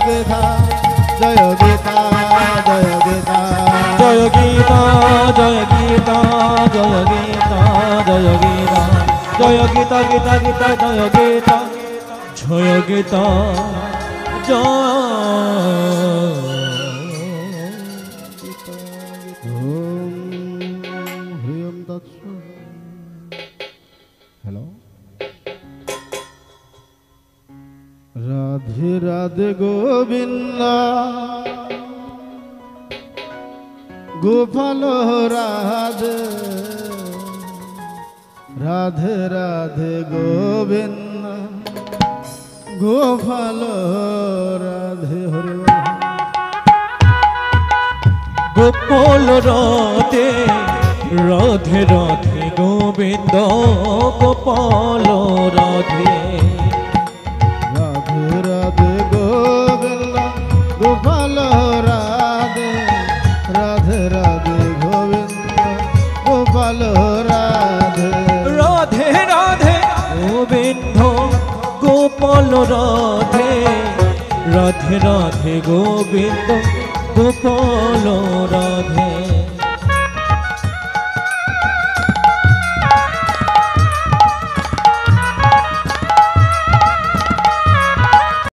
Gita Joy Gita Joy Gita Joy Gita Joy Gita Joy Gita Joy Gita Joy Gita Gita Gita Joy Gita Joy Gita hello Radhe Radhe Govind Gopal Radhe Radhe Radhe Govind Gopal Radhe Hare Gopal Radhe Radhe Radhe Govind Gopal Radhe Radhe Radhe Govind Gopal Radhe Radhe Radhe Govind Gopal Radhe Radhe Radhe Govind Gopal Radhe Radhe Radhe Govind Gopal Radhe